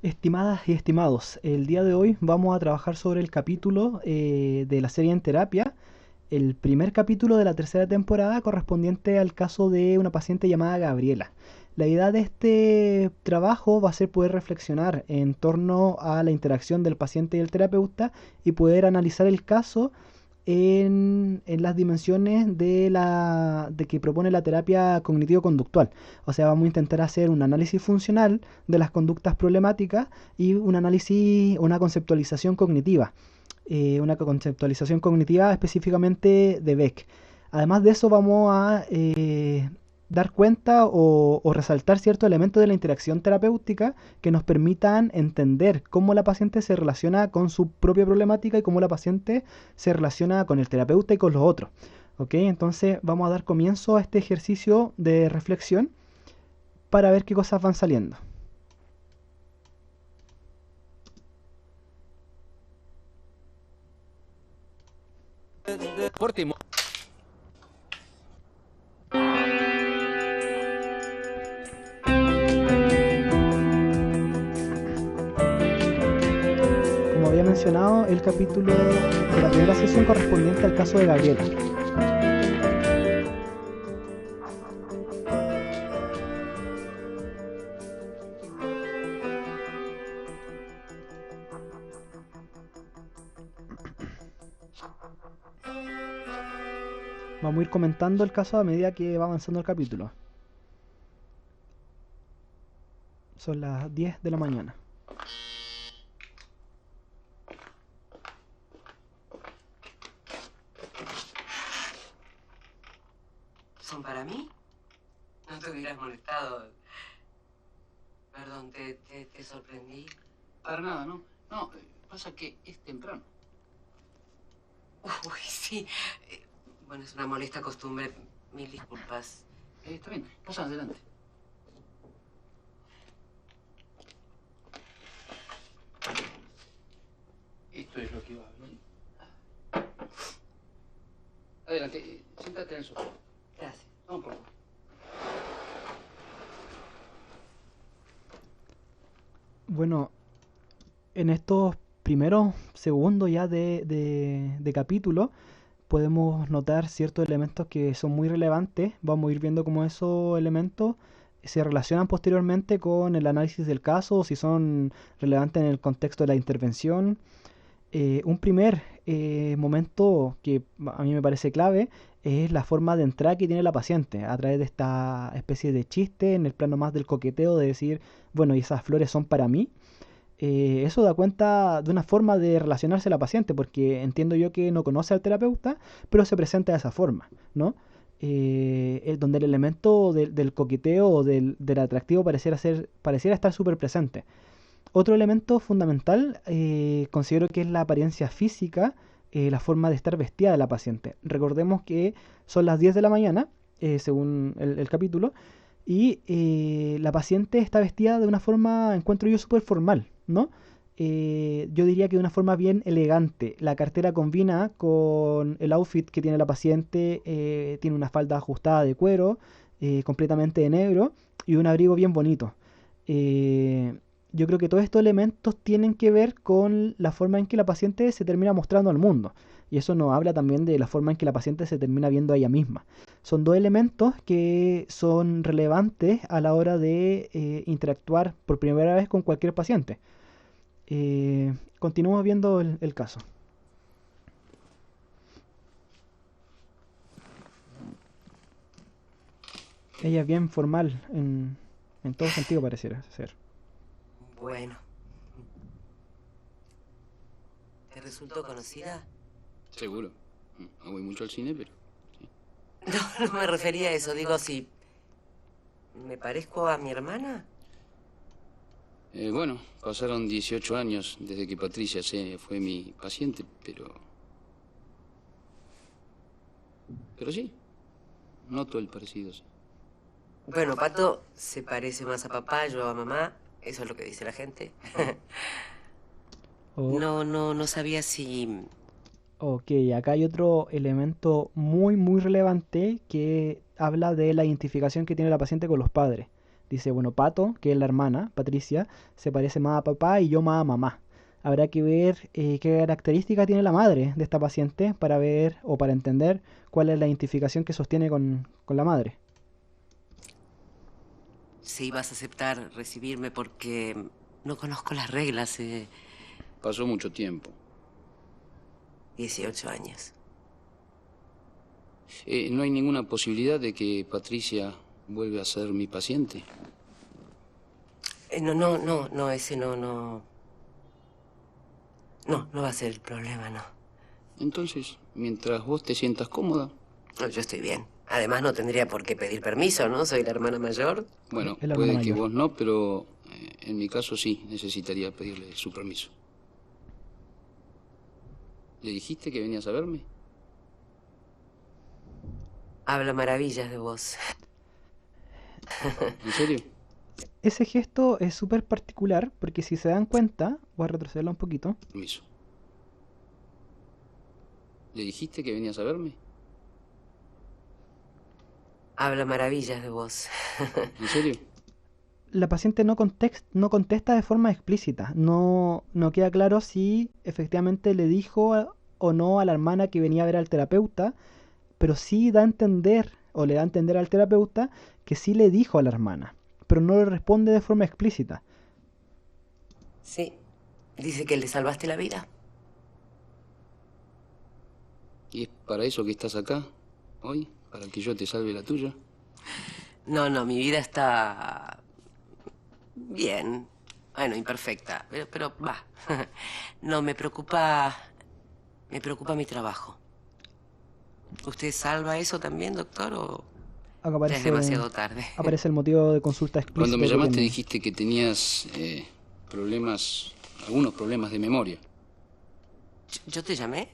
Estimadas y estimados, el día de hoy vamos a trabajar sobre el capítulo de la serie En Terapia, el primer capítulo de la tercera temporada correspondiente al caso de una paciente llamada Gabriela. La idea de este trabajo va a ser poder reflexionar en torno a la interacción del paciente y el terapeuta y poder analizar el caso en las dimensiones de que propone la terapia cognitivo-conductual. O sea, vamos a intentar hacer un análisis funcional de las conductas problemáticas y un análisis, una conceptualización cognitiva. Una conceptualización cognitiva específicamente de Beck. Además de eso, vamos a dar cuenta o resaltar ciertos elementos de la interacción terapéutica que nos permitan entender cómo la paciente se relaciona con su propia problemática y cómo la paciente se relaciona con el terapeuta y con los otros. ¿Ok? Entonces vamos a dar comienzo a este ejercicio de reflexión para ver qué cosas van saliendo. Deporte y Como había mencionado, el capítulo de la primera sesión correspondiente al caso de Gabriela. Vamos a ir comentando el caso a medida que va avanzando el capítulo. Son las 10 de la mañana. ¿Son para mí? No te hubieras molestado. Perdón, te sorprendí. para nada, ¿no? No, pasa que es temprano. Uy, sí. Bueno, es una molesta costumbre. Mil disculpas. Está bien, pasa adelante. Esto es lo que va a venir. Adelante, siéntate en el sofá. Gracias. Vamos por favor. Bueno, en estos primeros segundos ya de capítulo podemos notar ciertos elementos que son muy relevantes. Vamos a ir viendo cómo esos elementos se relacionan posteriormente con el análisis del caso, o si son relevantes en el contexto de la intervención. Un primer momento que a mí me parece clave es la forma de entrada que tiene la paciente a través de esta especie de chiste en el plano más del coqueteo de decir, bueno, y esas flores son para mí. Eso da cuenta de una forma de relacionarse la paciente, porque entiendo yo que no conoce al terapeuta, pero se presenta de esa forma, ¿no? Es donde el elemento del coqueteo o del atractivo pareciera estar súper presente. Otro elemento fundamental considero que es la apariencia física, la forma de estar vestida de la paciente. Recordemos que son las 10 de la mañana, según el capítulo, y la paciente está vestida de una forma, encuentro yo, súper formal, ¿no? Yo diría que de una forma bien elegante. La cartera combina con el outfit que tiene la paciente, tiene una falda ajustada de cuero, completamente de negro, y un abrigo bien bonito. Eh, yo creo que todos estos elementos tienen que ver con la forma en que la paciente se termina mostrando al mundo. Y eso nos habla también de la forma en que la paciente se termina viendo a ella misma. Son dos elementos que son relevantes a la hora de interactuar por primera vez con cualquier paciente. Continuamos viendo el caso. Ella es bien formal en todo sentido pareciera ser. Bueno, ¿te resultó conocida? Seguro. No voy mucho al cine, pero sí. No, no me refería a eso. Digo, si me parezco a mi hermana. Bueno, pasaron 18 años desde que Patricia fue mi paciente, pero... Pero sí, noto el parecido, sí. Bueno, Pato se parece más a papá, yo a mamá. Eso es lo que dice la gente. Oh, No sabía si... ok, acá hay otro elemento muy relevante que habla de la identificación que tiene la paciente con los padres. Dice, bueno, Pato, que es la hermana, Patricia, se parece más a papá y yo más a mamá. Habrá que ver qué característica tiene la madre de esta paciente para ver o para entender cuál es la identificación que sostiene con la madre. Si vas a aceptar recibirme porque no conozco las reglas. Pasó mucho tiempo. 18 años. ¿No hay ninguna posibilidad de que Patricia vuelva a ser mi paciente? No, ese no. No va a ser el problema, no. Entonces, mientras vos te sientas cómoda. No, yo estoy bien. Además, no tendría por qué pedir permiso, ¿no? Soy la hermana mayor. Bueno, Es la hermana puede que mayor. vos no, pero en mi caso sí necesitaría pedirle su permiso. ¿Le dijiste que venías a verme? Habla maravillas de vos. ¿En serio? Ese gesto es súper particular porque si se dan cuenta, voy a retrocederlo un poquito. Permiso. ¿Le dijiste que venías a verme? Habla maravillas de vos. ¿En serio? La paciente no contesta de forma explícita. No queda claro si efectivamente le dijo o no a la hermana que venía a ver al terapeuta, pero sí da a entender o le da a entender al terapeuta que sí le dijo a la hermana, pero no le responde de forma explícita. Sí. Dice que le salvaste la vida. ¿Y es para eso que estás acá hoy? ¿Para que yo te salve la tuya? No, mi vida está bien. Bueno, imperfecta, pero va. No, me preocupa mi trabajo. ¿Usted salva eso también, doctor, o Acá ya es demasiado tarde? aparece el motivo de consulta Cuando explícito me que llamaste tiene. dijiste que tenías algunos problemas de memoria. ¿Yo te llamé?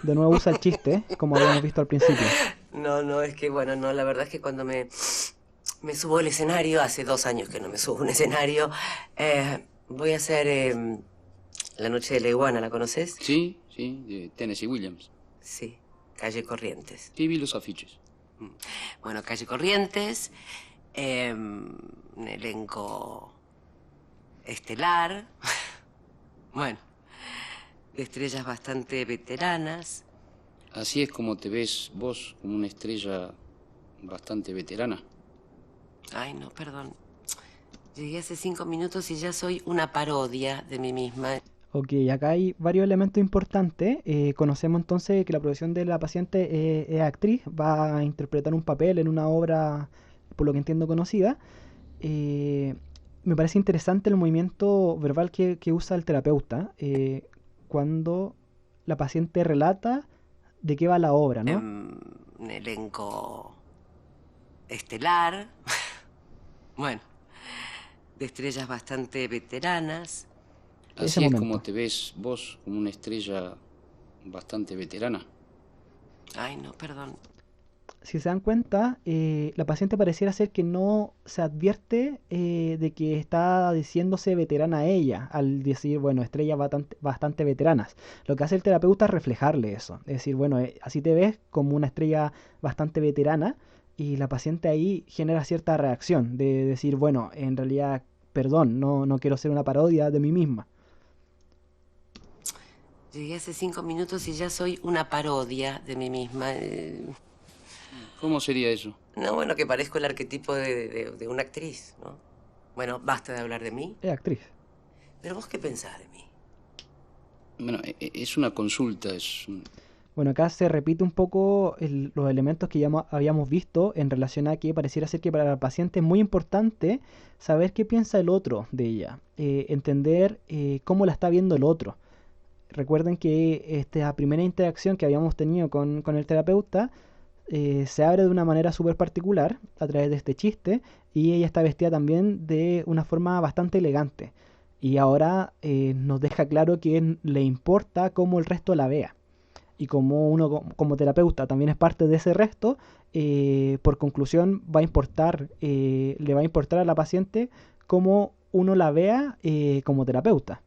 De nuevo usa el chiste, como habíamos visto al principio. No, es que bueno, no, la verdad es que cuando me subo al escenario, hace 2 años que no me subo a un escenario, voy a hacer La Noche de la Iguana, ¿la conoces? Sí, de Tennessee Williams. Sí, Calle Corrientes. Sí, vi los afiches. Bueno, Calle Corrientes, un elenco estelar, bueno, de estrellas bastante veteranas. Así es como te ves vos, como una estrella bastante veterana. Ay, no, perdón. Llegué hace 5 minutos y ya soy una parodia de mí misma. Ok, acá hay varios elementos importantes. Conocemos entonces que la profesión de la paciente es actriz, va a interpretar un papel en una obra, por lo que entiendo, conocida. Eh, Me parece interesante el movimiento verbal que usa el terapeuta cuando la paciente relata de qué va la obra, ¿no? Un elenco estelar, bueno, de estrellas bastante veteranas. Ese Así es momento. como te ves vos, como una estrella bastante veterana. Ay, no, perdón. Si se dan cuenta, la paciente pareciera ser que no se advierte de que está diciéndose veterana a ella, al decir, bueno, estrellas bastante veteranas. Lo que hace el terapeuta es reflejarle eso. Es decir, bueno, así te ves como una estrella bastante veterana y la paciente ahí genera cierta reacción de decir, bueno, en realidad, perdón, no quiero ser una parodia de mí misma. Llegué hace 5 minutos y ya soy una parodia de mí misma. ¿Cómo sería eso? No, bueno, que parezco el arquetipo de una actriz, ¿no? Bueno, basta de hablar de mí. Es actriz. Pero vos, ¿qué pensás de mí? Bueno, es una consulta, Bueno, acá se repite un poco los elementos que ya habíamos visto en relación a que pareciera ser que para la paciente es muy importante saber qué piensa el otro de ella, entender cómo la está viendo el otro. Recuerden que esta primera interacción que habíamos tenido con el terapeuta se abre de una manera súper particular a través de este chiste y ella está vestida también de una forma bastante elegante. Y ahora nos deja claro que le importa cómo el resto la vea y como uno como terapeuta también es parte de ese resto, por conclusión le va a importar a la paciente cómo uno la vea como terapeuta.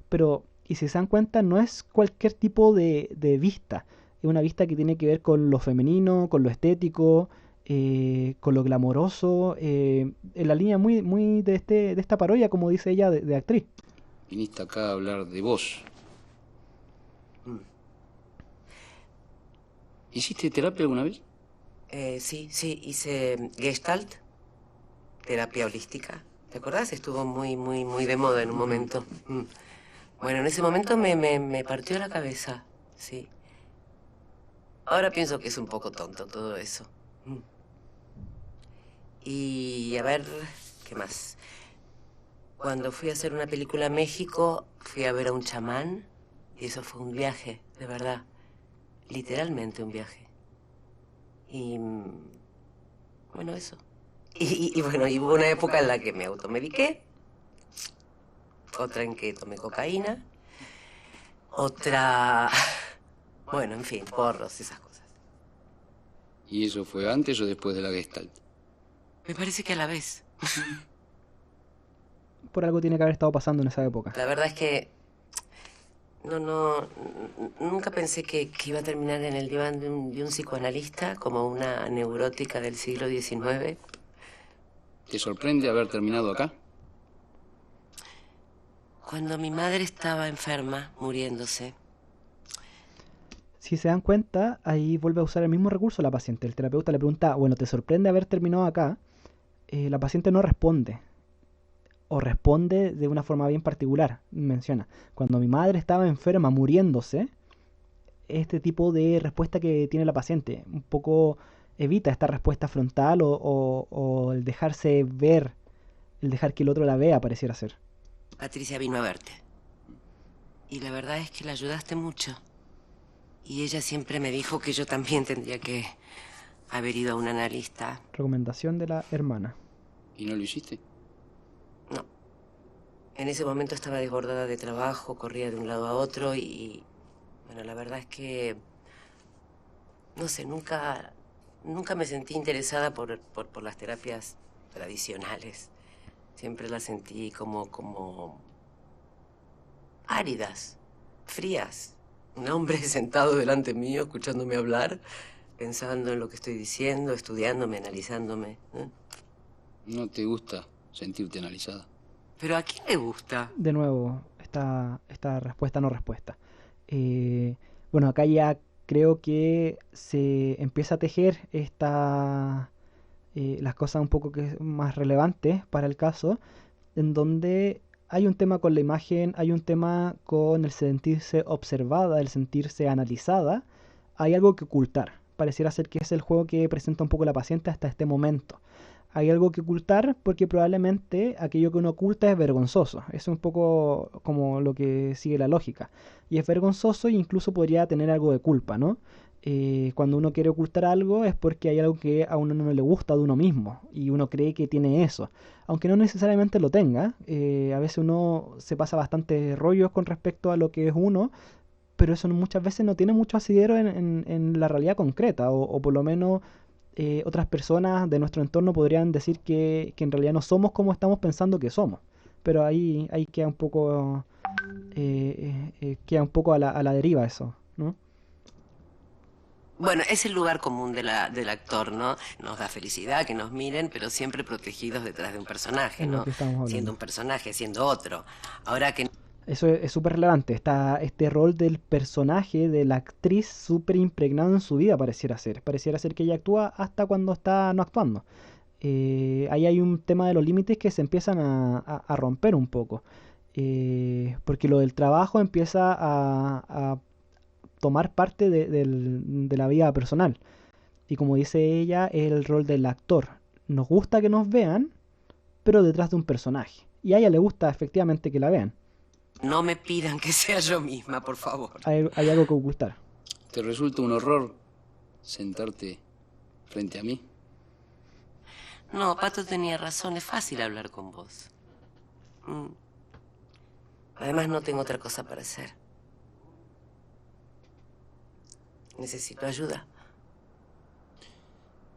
Pero, y si se dan cuenta, no es cualquier tipo de vista, es una vista que tiene que ver con lo femenino, con lo estético, con lo glamoroso, en la línea muy de esta parodia, como dice ella, de actriz. Viniste acá a hablar de vos. Mm. ¿Hiciste terapia alguna vez? Sí, hice Gestalt, terapia holística. ¿Te acordás? Estuvo muy de moda en un momento. Mm. Bueno, en ese momento me partió la cabeza, sí. Ahora pienso que es un poco tonto todo eso. Mm. Y a ver, ¿qué más? Cuando fui a hacer una película a México, fui a ver a un chamán y eso fue un viaje, de verdad. Literalmente un viaje. Y bueno, eso. Y bueno, y hubo una época en la que me automediqué, otra en que tomé cocaína, otra, bueno, en fin, porros, esas cosas. ¿Y eso fue antes o después de la Gestalt? Me parece que a la vez. Por algo tiene que haber estado pasando en esa época. La verdad es que nunca pensé que iba a terminar en el diván de un psicoanalista como una neurótica del siglo XIX. ¿Te sorprende haber terminado acá? Cuando mi madre estaba enferma, muriéndose. Si se dan cuenta, ahí vuelve a usar el mismo recurso la paciente. El terapeuta le pregunta, bueno, ¿te sorprende haber terminado acá? La paciente no responde. O responde de una forma bien particular. Menciona, cuando mi madre estaba enferma, muriéndose, este tipo de respuesta que tiene la paciente. Un poco evita esta respuesta frontal o el dejarse ver, el dejar que el otro la vea, pareciera ser. Patricia vino a verte. Y la verdad es que la ayudaste mucho. Y ella siempre me dijo que yo también tendría que haber ido a un analista. Recomendación de la hermana. ¿Y no lo hiciste? No. En ese momento estaba desbordada de trabajo, corría de un lado a otro y bueno, la verdad es que, no sé, nunca me sentí interesada por las terapias tradicionales. Siempre las sentí como áridas, frías. Un hombre sentado delante mío, escuchándome hablar, pensando en lo que estoy diciendo, estudiándome, analizándome. ¿No te gusta sentirte analizada? ¿Pero a quién le gusta? De nuevo, esta respuesta no respuesta. Bueno, acá ya creo que se empieza a tejer las cosas un poco más relevantes para el caso, en donde hay un tema con la imagen, hay un tema con el sentirse observada, el sentirse analizada, hay algo que ocultar. Pareciera ser que es el juego que presenta un poco la paciente hasta este momento. Hay algo que ocultar porque probablemente aquello que uno oculta es vergonzoso. Es un poco como lo que sigue la lógica. Y es vergonzoso e incluso podría tener algo de culpa, ¿no? Cuando uno quiere ocultar algo es porque hay algo que a uno no le gusta de uno mismo y uno cree que tiene eso. Aunque no necesariamente lo tenga, a veces uno se pasa bastante rollos con respecto a lo que es uno, pero eso muchas veces no tiene mucho asidero en la realidad concreta, o por lo menos otras personas de nuestro entorno podrían decir que en realidad no somos como estamos pensando que somos. Pero ahí queda un poco a la deriva eso, ¿no? Bueno, es el lugar común del actor, ¿no? Nos da felicidad que nos miren, pero siempre protegidos detrás de un personaje, Es lo ¿no? que estamos hablando. Siendo un personaje, siendo otro. Ahora que Eso es súper relevante. Está este rol del personaje, de la actriz, súper impregnado en su vida, pareciera ser. Pareciera ser que ella actúa hasta cuando está no actuando. Ahí hay un tema de los límites que se empiezan a romper un poco. Porque lo del trabajo empieza a tomar parte de la vida personal. Y como dice ella, es el rol del actor. Nos gusta que nos vean, pero detrás de un personaje. Y a ella le gusta efectivamente que la vean. no me pidan que sea yo misma, por favor. Hay algo que ocultar. ¿Te resulta un horror sentarte frente a mí? No, Pato tenía razón, es fácil hablar con vos. Además no tengo otra cosa para hacer. Necesito ayuda.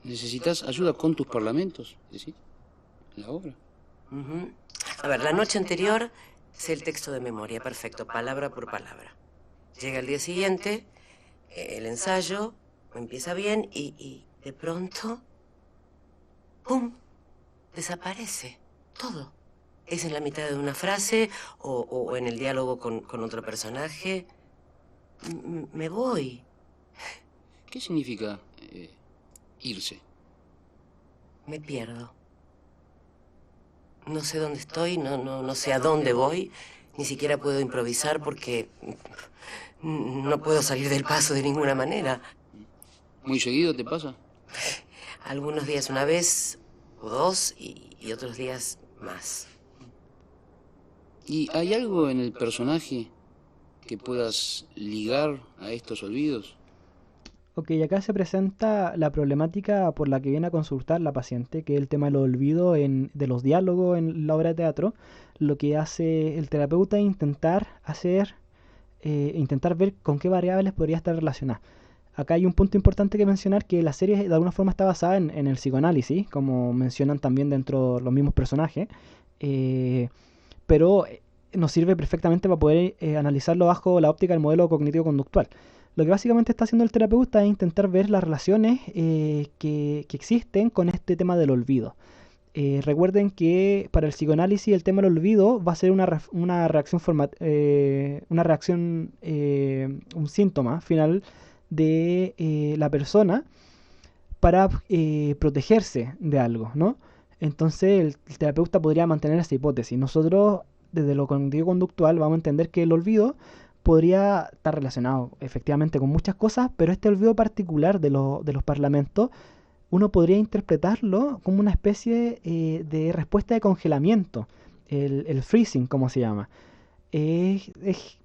¿Necesitas ayuda con tus parlamentos? ¿Decís? ¿En la obra? Ujú. A ver, la noche anterior sé el texto de memoria, perfecto, palabra por palabra. Llega el día siguiente, el ensayo empieza bien y de pronto ¡pum!, desaparece todo. Es en la mitad de una frase o en el diálogo con otro personaje. Me voy. ¿Qué significa irse? Me pierdo. No sé dónde estoy, no sé a dónde voy. Ni siquiera puedo improvisar porque no puedo salir del paso de ninguna manera. ¿Muy seguido te pasa? Algunos días una vez o dos y otros días más. ¿Y hay algo en el personaje que puedas ligar a estos olvidos? Ok, acá se presenta la problemática por la que viene a consultar la paciente, que es el tema del olvido de los diálogos en la obra de teatro. Lo que hace el terapeuta es intentar ver con qué variables podría estar relacionada. Acá hay un punto importante que mencionar, que la serie de alguna forma está basada en el psicoanálisis, como mencionan también dentro de los mismos personajes, eh, pero nos sirve perfectamente para poder analizarlo bajo la óptica del modelo cognitivo-conductual. Lo que básicamente está haciendo el terapeuta es intentar ver las relaciones que existen con este tema del olvido. Recuerden que para el psicoanálisis el tema del olvido va a ser una reacción, un síntoma final de la persona para protegerse de algo, ¿no? Entonces el terapeuta podría mantener esa hipótesis. Nosotros, desde lo cognitivo-conductual, vamos a entender que el olvido podría estar relacionado efectivamente con muchas cosas, pero este olvido particular de los parlamentos, uno podría interpretarlo como una especie de respuesta de congelamiento, el freezing, como se llama. Es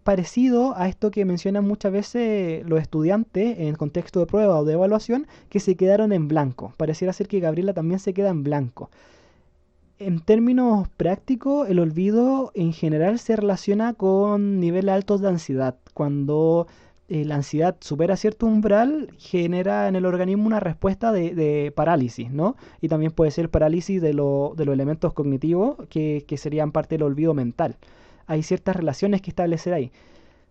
parecido a esto que mencionan muchas veces los estudiantes en contexto de prueba o de evaluación, que se quedaron en blanco. Pareciera ser que Gabriela también se queda en blanco. En términos prácticos, el olvido en general se relaciona con niveles altos de ansiedad. Cuando la ansiedad supera cierto umbral, genera en el organismo una respuesta de parálisis, ¿no? Y también puede ser parálisis de los elementos cognitivos que serían parte del olvido mental. Hay ciertas relaciones que establecer ahí.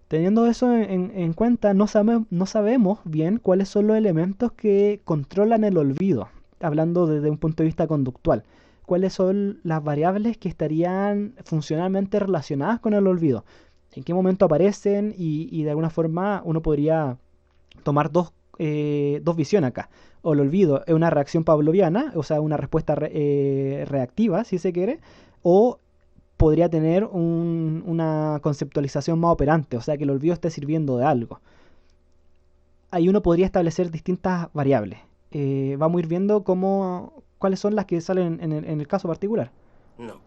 Teniendo eso en cuenta, no sabemos bien cuáles son los elementos que controlan el olvido, hablando desde un punto de vista conductual. ¿Cuáles son las variables que estarían funcionalmente relacionadas con el olvido? ¿En qué momento aparecen? Y de alguna forma uno podría tomar dos visiones acá. O el olvido es una reacción pavloviana, o sea, una respuesta reactiva, si se quiere, o podría tener una conceptualización más operante, o sea, que el olvido esté sirviendo de algo. Ahí uno podría establecer distintas variables. Vamos a ir viendo cuáles son las que salen en el caso particular. No.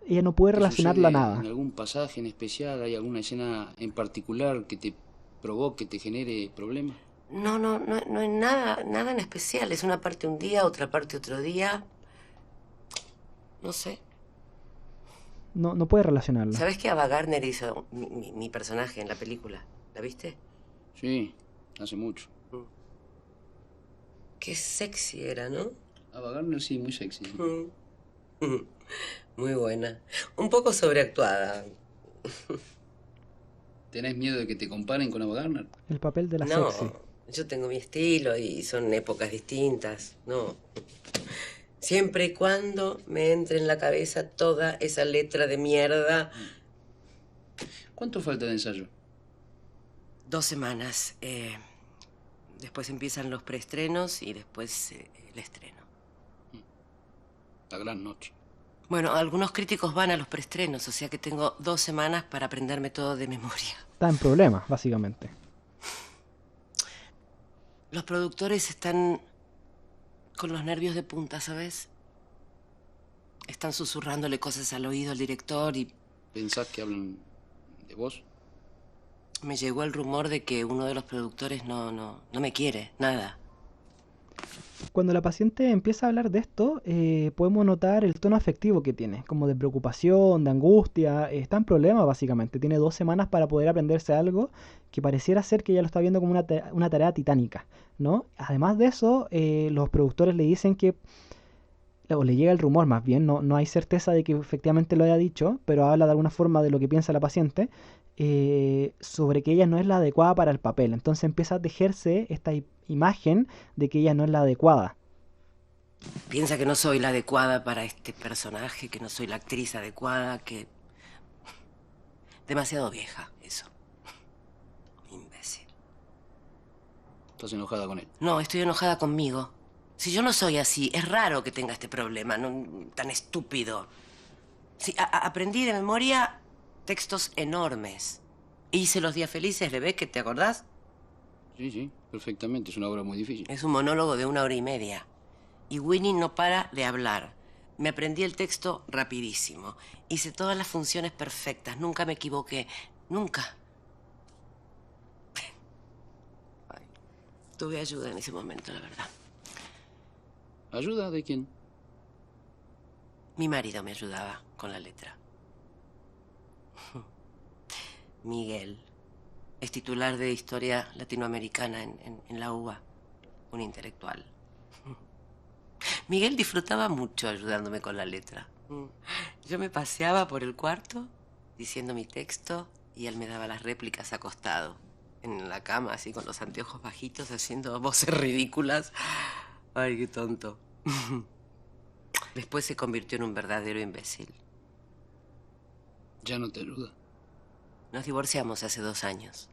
Ella no puede ¿Te relacionarla a sucede nada. en algún pasaje en especial? ¿Hay alguna escena en particular que te provoque, te genere problemas? No hay nada en especial. Es una parte un día, otra parte otro día. No sé. No puede relacionarla. ¿Sabes que Ava Gardner hizo mi personaje en la película? ¿La viste? Sí, hace mucho. Qué sexy era, ¿no? Ava Gardner, sí, muy sexy. Muy buena. Un poco sobreactuada. ¿Tenés miedo de que te comparen con Ava Gardner? El papel de la No, sexy. yo tengo mi estilo y son épocas distintas. No. Siempre y cuando me entre en la cabeza toda esa letra de mierda. ¿Cuánto falta de ensayo? 2 semanas. Después empiezan los preestrenos y después el estreno. La gran noche. Bueno, algunos críticos van a los preestrenos, o sea que tengo 2 semanas para aprenderme todo de memoria. Está en problemas, básicamente. Los productores están con los nervios de punta, ¿sabes? Están susurrándole cosas al oído al director y ¿Pensás que hablan de vos? me llegó el rumor de que uno de los productores no me quiere, nada. Cuando la paciente empieza a hablar de esto, podemos notar el tono afectivo que tiene, como de preocupación, de angustia. Está en problema, básicamente. Tiene 2 semanas para poder aprenderse algo que pareciera ser que ella lo está viendo como una tarea titánica, ¿no? Además de eso, los productores le dicen que, o le llega el rumor más bien, no hay certeza de que efectivamente lo haya dicho, pero habla de alguna forma de lo que piensa la paciente, sobre que ella no es la adecuada para el papel. Entonces empieza a tejerse esta imagen de que ella no es la adecuada. Piensa que no soy la adecuada para este personaje, que no soy la actriz adecuada, que... Demasiado vieja, eso. Imbécil. ¿Estás enojada con él? No, estoy enojada conmigo. Si yo no soy así, es raro que tenga este problema, tan estúpido. Sí, aprendí de memoria textos enormes. Hice Los días felices de Beckett, ¿te acordás? Sí, perfectamente. Es una obra muy difícil. Es un monólogo de 1 hora y media. Y Winnie no para de hablar. Me aprendí el texto rapidísimo. Hice todas las funciones perfectas. Nunca me equivoqué. Nunca. Ay, tuve ayuda en ese momento, la verdad. ¿Ayuda de quién? Mi marido me ayudaba con la letra. Miguel. Es titular de Historia Latinoamericana en la UBA. Un intelectual. Miguel disfrutaba mucho ayudándome con la letra. Yo me paseaba por el cuarto diciendo mi texto y él me daba las réplicas acostado. En la cama, así con los anteojos bajitos, haciendo voces ridículas. Ay, qué tonto. Después se convirtió en un verdadero imbécil. Ya no te ayuda. Nos divorciamos hace 2 años.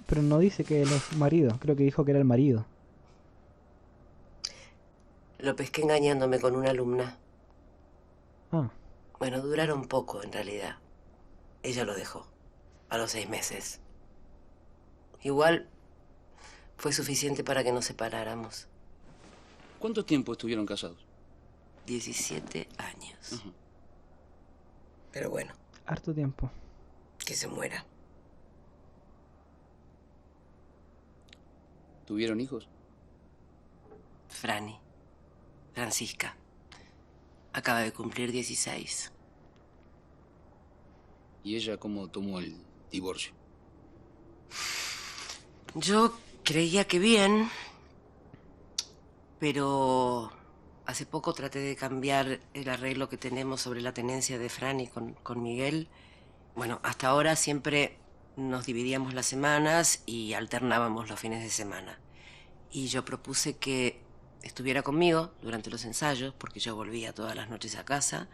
Pero no dice que él es marido, creo que dijo que era el marido. Lo pesqué engañándome con una alumna. Ah, Bueno, duraron poco, en realidad. Ella lo dejó, a los 6 meses. Igual, fue suficiente para que nos separáramos. ¿Cuánto tiempo estuvieron casados? 17 años. Ajá. Pero bueno, harto tiempo. que se muera. ¿Tuvieron hijos? Francisca. Acaba de cumplir 16. ¿Y ella cómo tomó el divorcio? Yo creía que bien, pero hace poco traté de cambiar el arreglo que tenemos sobre la tenencia de Franny con Miguel. Bueno, hasta ahora siempre nos dividíamos las semanas y alternábamos los fines de semana. Y yo propuse que estuviera conmigo durante los ensayos, porque yo volvía todas las noches a casa,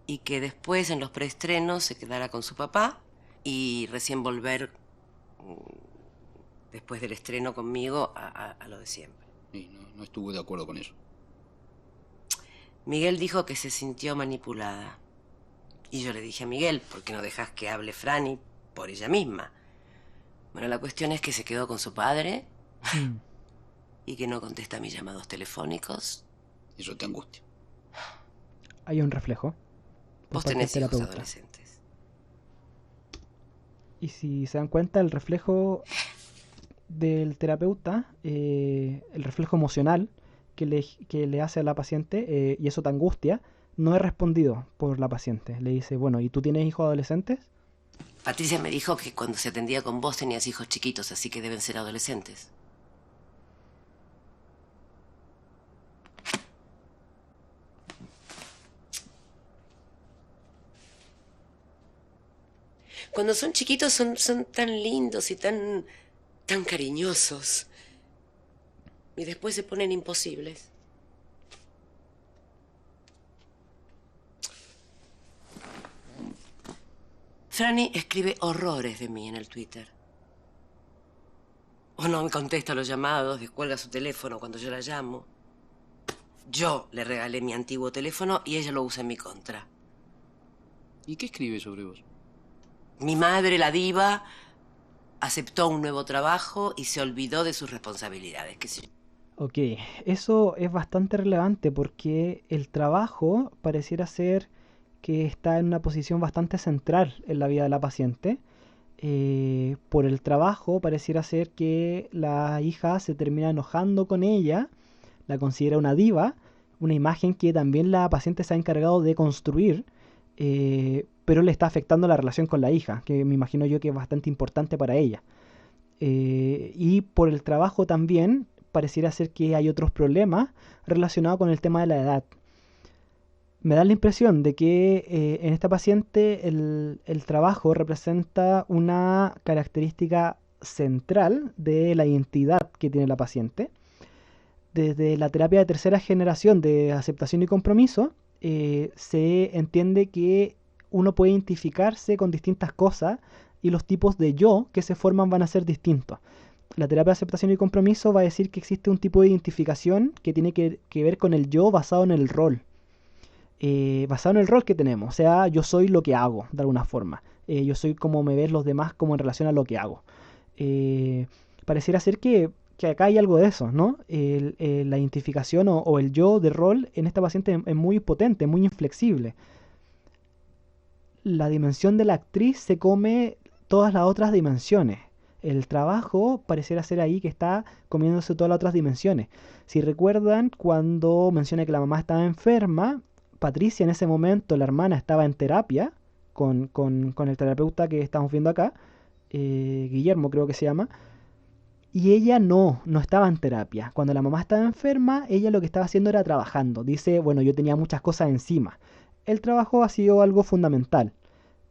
y que después en los preestrenos se quedara con su papá y recién volver después del estreno conmigo a lo de siempre. Y no estuve de acuerdo con eso. Miguel dijo que se sintió manipulada. Y yo le dije a Miguel, ¿por qué no dejas que hable Franny por ella misma? Bueno, la cuestión es que se quedó con su padre y que no contesta mis llamados telefónicos. Eso te angustia. Hay un reflejo. por Vos parte tenés del hijos terapeuta. adolescentes. Y si se dan cuenta, el reflejo del terapeuta, el reflejo emocional que le hace a la paciente, y eso te angustia, no es respondido por la paciente. Le dice, bueno, ¿y tú tienes hijos adolescentes? Patricia me dijo que cuando se atendía con vos tenías hijos chiquitos, así que deben ser adolescentes. Cuando son chiquitos son tan lindos y tan cariñosos. Y después se ponen imposibles. Franny escribe horrores de mí en el Twitter. O no me contesta los llamados, descuelga su teléfono cuando yo la llamo. Yo le regalé mi antiguo teléfono y ella lo usa en mi contra. ¿Y qué escribe sobre vos? Mi madre, la diva, aceptó un nuevo trabajo y se olvidó de sus responsabilidades, qué sé yo. Ok, eso es bastante relevante porque el trabajo pareciera ser que está en una posición bastante central en la vida de la paciente. Por el trabajo pareciera ser que la hija se termina enojando con ella, la considera una diva, una imagen que también la paciente se ha encargado de construir, pero le está afectando la relación con la hija, que me imagino yo que es bastante importante para ella. Y por el trabajo también pareciera ser que hay otros problemas relacionados con el tema de la edad. Me da la impresión de que en esta paciente el trabajo representa una característica central de la identidad que tiene la paciente. Desde la terapia de tercera generación de aceptación y compromiso, se entiende que uno puede identificarse con distintas cosas y los tipos de yo que se forman van a ser distintos. La terapia de aceptación y compromiso va a decir que existe un tipo de identificación que tiene que ver con el yo basado en el rol. Basado en el rol que tenemos. O sea, yo soy lo que hago, de alguna forma. Yo soy como me ven los demás como en relación a lo que hago. Eh, Pareciera ser que acá hay algo de eso, ¿no? La identificación o el yo de rol en esta paciente es muy potente, muy inflexible. La dimensión de la actriz se come todas las otras dimensiones. El trabajo pareciera ser ahí que está comiéndose todas las otras dimensiones. Si recuerdan, cuando menciona que la mamá estaba enferma, Patricia en ese momento, la hermana, estaba en terapia con el terapeuta que estamos viendo acá, Guillermo creo que se llama, y ella no estaba en terapia. Cuando la mamá estaba enferma, ella lo que estaba haciendo era trabajando. Dice, bueno, yo tenía muchas cosas encima. El trabajo ha sido algo fundamental.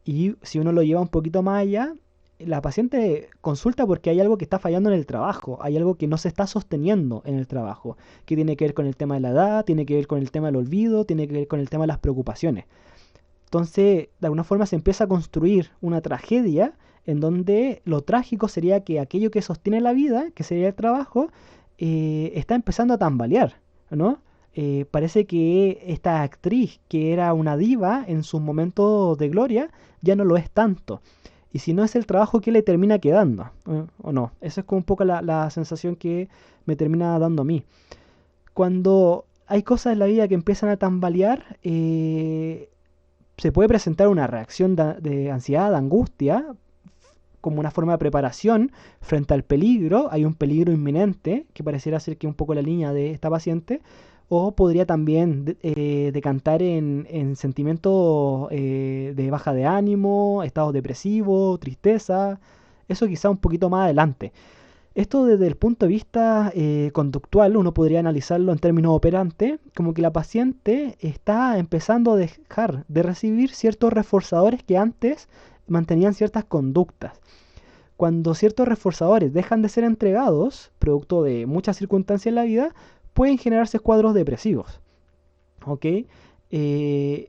Y si uno lo lleva un poquito más allá, la paciente consulta porque hay algo que está fallando en el trabajo, hay algo que no se está sosteniendo en el trabajo, que tiene que ver con el tema de la edad, tiene que ver con el tema del olvido, tiene que ver con el tema de las preocupaciones. Entonces, de alguna forma se empieza a construir una tragedia en donde lo trágico sería que aquello que sostiene la vida, que sería el trabajo, está empezando a tambalear, ¿no? Parece que esta actriz, que era una diva en sus momentos de gloria, ya no lo es tanto. Y si no es el trabajo, ¿qué le termina quedando? ¿O no? Esa es como un poco la sensación que me termina dando a mí. Cuando hay cosas en la vida que empiezan a tambalear, se puede presentar una reacción de ansiedad, de angustia, como una forma de preparación frente al peligro. Hay un peligro inminente, que pareciera ser que un poco la línea de esta paciente, o podría también decantar en sentimientos de baja de ánimo, estados depresivos, tristeza, eso quizá un poquito más adelante. Esto desde el punto de vista conductual, uno podría analizarlo en términos operantes, como que la paciente está empezando a dejar de recibir ciertos reforzadores que antes mantenían ciertas conductas. Cuando ciertos reforzadores dejan de ser entregados, producto de muchas circunstancias en la vida, pueden generarse cuadros depresivos. ¿Ok?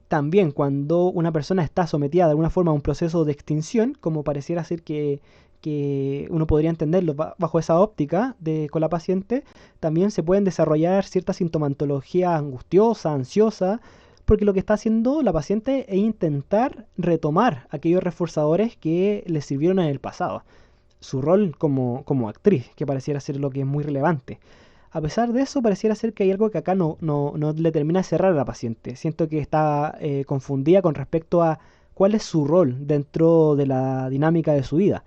También cuando una persona está sometida de alguna forma a un proceso de extinción, como pareciera ser que uno podría entenderlo bajo esa óptica con la paciente, también se pueden desarrollar cierta sintomatología angustiosa, ansiosa, porque lo que está haciendo la paciente es intentar retomar aquellos reforzadores que le sirvieron en el pasado. Su rol como actriz, que pareciera ser lo que es muy relevante. A pesar de eso, pareciera ser que hay algo que acá no le termina de cerrar a la paciente. Siento que está confundida con respecto a cuál es su rol dentro de la dinámica de su vida.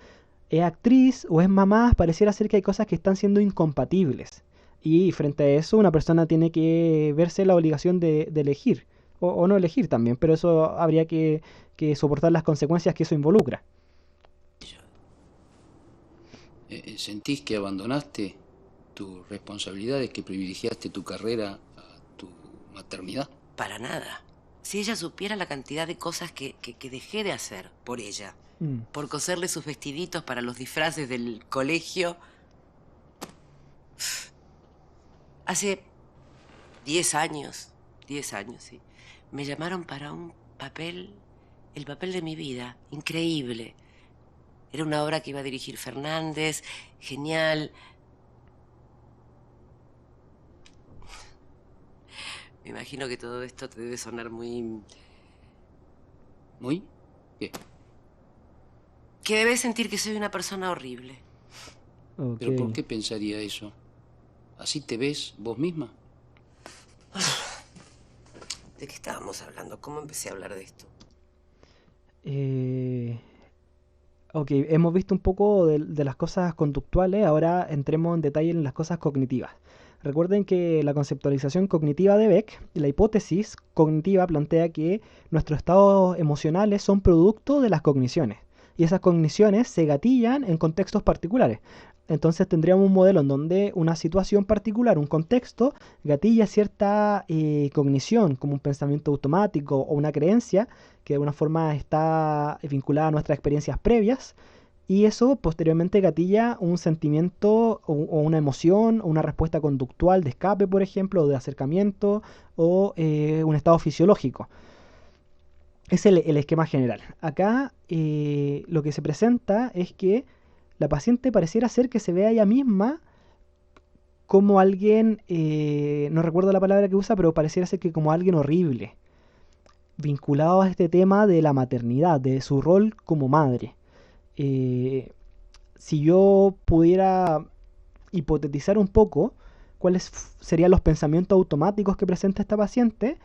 ¿Es actriz o es mamá? Pareciera ser que hay cosas que están siendo incompatibles. Y frente a eso, una persona tiene que verse la obligación de elegir. O no elegir también, pero eso habría que soportar las consecuencias que eso involucra. ¿Sentís que abandonaste tus responsabilidades, que privilegiaste tu carrera a tu maternidad? Para nada. Si ella supiera la cantidad de cosas que dejé de hacer por ella, por coserle sus vestiditos para los disfraces del colegio. Hace 10 años, sí, me llamaron para un papel, el papel de mi vida, increíble. Era una obra que iba a dirigir Fernández, genial. Me imagino que todo esto te debe sonar muy... ¿Muy? ¿Qué? Que debes sentir que soy una persona horrible. Okay. ¿Pero por qué pensaría eso? ¿Así te ves vos misma? ¿De qué estábamos hablando? ¿Cómo empecé a hablar de esto? Ok, hemos visto un poco de las cosas conductuales, ahora entremos en detalle en las cosas cognitivas. Recuerden que la conceptualización cognitiva de Beck, la hipótesis cognitiva plantea que nuestros estados emocionales son producto de las cogniciones. Y esas cogniciones se gatillan en contextos particulares. Entonces tendríamos un modelo en donde una situación particular, un contexto, gatilla cierta cognición, como un pensamiento automático o una creencia que de alguna forma está vinculada a nuestras experiencias previas, y eso posteriormente gatilla un sentimiento o una emoción o una respuesta conductual de escape, por ejemplo, o de acercamiento o un estado fisiológico. Es el esquema general. Acá lo que se presenta es que la paciente pareciera ser que se ve a ella misma como alguien, no recuerdo la palabra que usa, pero pareciera ser que como alguien horrible, vinculado a este tema de la maternidad, de su rol como madre. Eh, si yo pudiera hipotetizar un poco cuáles serían los pensamientos automáticos que presenta esta paciente,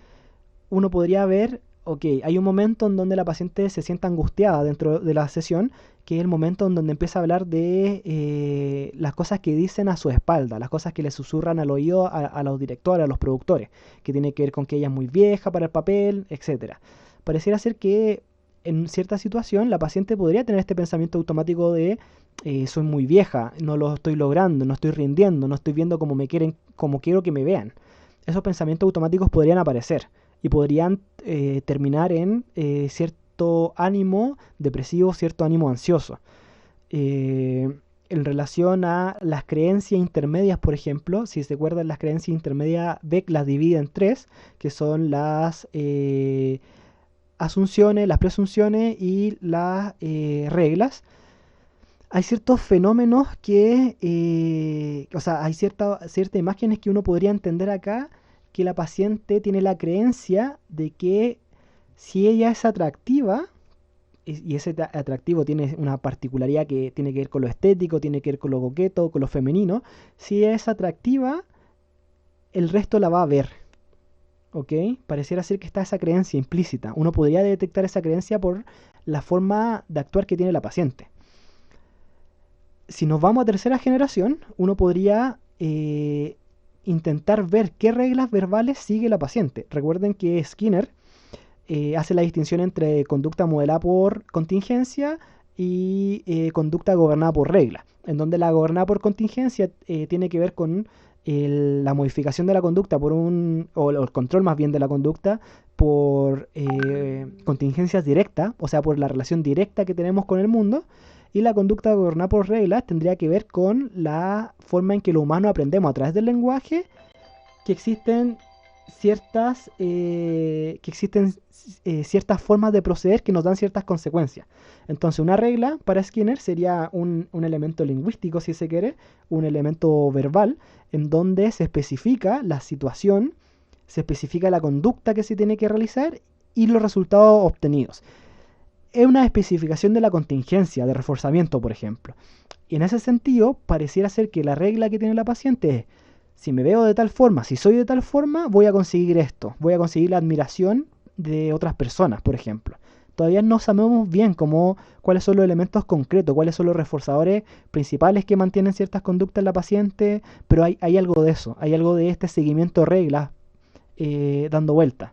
uno podría ver, ok, hay un momento en donde la paciente se sienta angustiada dentro de la sesión, que es el momento en donde empieza a hablar de las cosas que dicen a su espalda, las cosas que le susurran al oído a los directores, a los productores, que tiene que ver con que ella es muy vieja para el papel, etcétera. Pareciera ser que en cierta situación la paciente podría tener este pensamiento automático de soy muy vieja, no lo estoy logrando, no estoy rindiendo, no estoy viendo como me quieren, como quiero que me vean. Esos pensamientos automáticos podrían aparecer y podrían terminar en cierto ánimo depresivo, cierto ánimo ansioso. Eh, en relación a las creencias intermedias, por ejemplo, si se acuerdan, las creencias intermedias, Beck las divide en tres, que son las asunciones, las presunciones y las reglas. Hay ciertos fenómenos que, o sea, hay ciertas imágenes que uno podría entender acá, que la paciente tiene la creencia de que si ella es atractiva, y ese atractivo tiene una particularidad que tiene que ver con lo estético, tiene que ver con lo coqueto, con lo femenino, si ella es atractiva, el resto la va a ver, ¿ok? Pareciera ser que está esa creencia implícita. Uno podría detectar esa creencia por la forma de actuar que tiene la paciente. Si nos vamos a tercera generación, uno podría intentar ver qué reglas verbales sigue la paciente. Recuerden que Skinner hace la distinción entre conducta modelada por contingencia y conducta gobernada por regla, en donde la gobernada por contingencia tiene que ver con la modificación de la conducta o el control más bien de la conducta por contingencias directas, o sea, por la relación directa que tenemos con el mundo, y la conducta gobernada por reglas tendría que ver con la forma en que los humanos aprendemos a través del lenguaje, que existen ciertas formas de proceder que nos dan ciertas consecuencias. Entonces, una regla para Skinner sería un elemento lingüístico, si se quiere, un elemento verbal, en donde se especifica la situación, se especifica la conducta que se tiene que realizar y los resultados obtenidos. Es una especificación de la contingencia, de reforzamiento, por ejemplo. Y en ese sentido, pareciera ser que la regla que tiene la paciente es: si me veo de tal forma, si soy de tal forma, voy a conseguir esto, voy a conseguir la admiración de otras personas, por ejemplo. Todavía no sabemos bien cuáles son los elementos concretos, cuáles son los reforzadores principales que mantienen ciertas conductas en la paciente, pero hay algo de eso, hay algo de este seguimiento de reglas dando vuelta.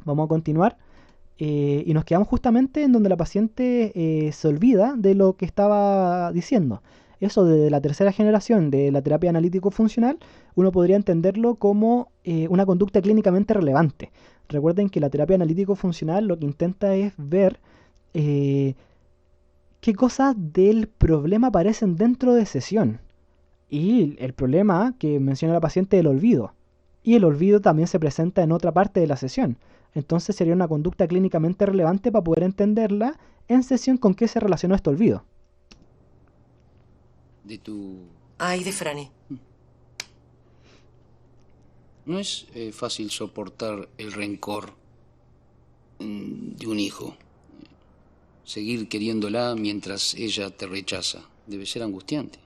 Vamos a continuar. Y nos quedamos justamente en donde la paciente se olvida de lo que estaba diciendo. Eso de la tercera generación de la terapia analítico-funcional, uno podría entenderlo como una conducta clínicamente relevante. Recuerden que la terapia analítico-funcional lo que intenta es ver qué cosas del problema aparecen dentro de sesión. Y el problema que menciona la paciente es el olvido. Y el olvido también se presenta en otra parte de la sesión. Entonces sería una conducta clínicamente relevante para poder entenderla en sesión con qué se relacionó este olvido. De tu... Ay, de Franny. No es fácil soportar el rencor de un hijo. Seguir queriéndola mientras ella te rechaza. Debe ser angustiante.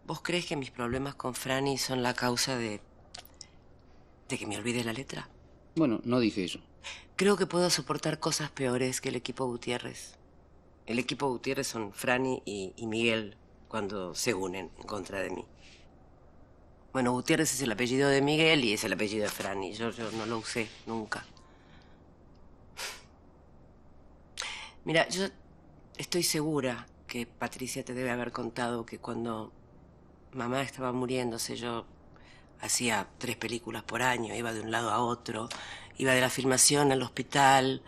¿Vos crees que mis problemas con Franny son la causa de que me olvide la letra? Bueno, no dije eso. Creo que puedo soportar cosas peores que el equipo Gutiérrez. El equipo Gutiérrez son Franny y Miguel cuando se unen en contra de mí. Bueno, Gutiérrez es el apellido de Miguel y es el apellido de Franny. Yo no lo usé nunca. Mira, yo estoy segura que Patricia te debe haber contado que cuando mamá estaba muriéndose, yo hacía 3 películas por año, iba de un lado a otro, iba de la filmación al hospital.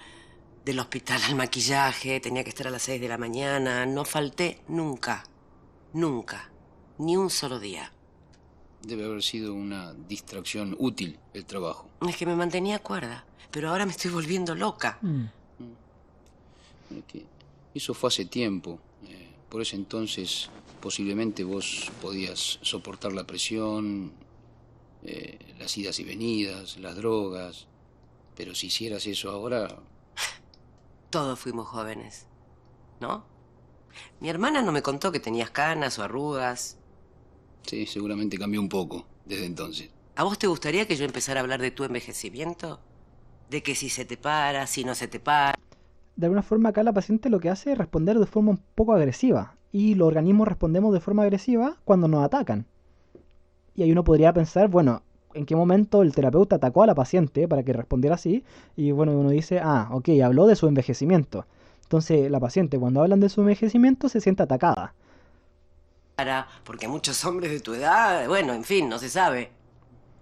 Del hospital al maquillaje, tenía que estar a las 6 de la mañana. No falté nunca. Nunca. Ni un solo día. Debe haber sido una distracción útil el trabajo. Es que me mantenía cuerda, pero ahora me estoy volviendo loca. Que eso fue hace tiempo. Por ese entonces posiblemente vos podías soportar la presión, las idas y venidas, las drogas. Pero si hicieras eso ahora... Todos fuimos jóvenes, ¿no? Mi hermana no me contó que tenías canas o arrugas. Sí, seguramente cambió un poco desde entonces. ¿A vos te gustaría que yo empezara a hablar de tu envejecimiento? De que si se te para, si no se te para. De alguna forma acá la paciente lo que hace es responder de forma un poco agresiva. Y los organismos respondemos de forma agresiva cuando nos atacan. Y ahí uno podría pensar, bueno, ¿en qué momento el terapeuta atacó a la paciente para que respondiera así? Y bueno, uno dice, ok, habló de su envejecimiento. Entonces la paciente cuando hablan de su envejecimiento se siente atacada. Porque muchos hombres de tu edad, bueno, en fin, no se sabe.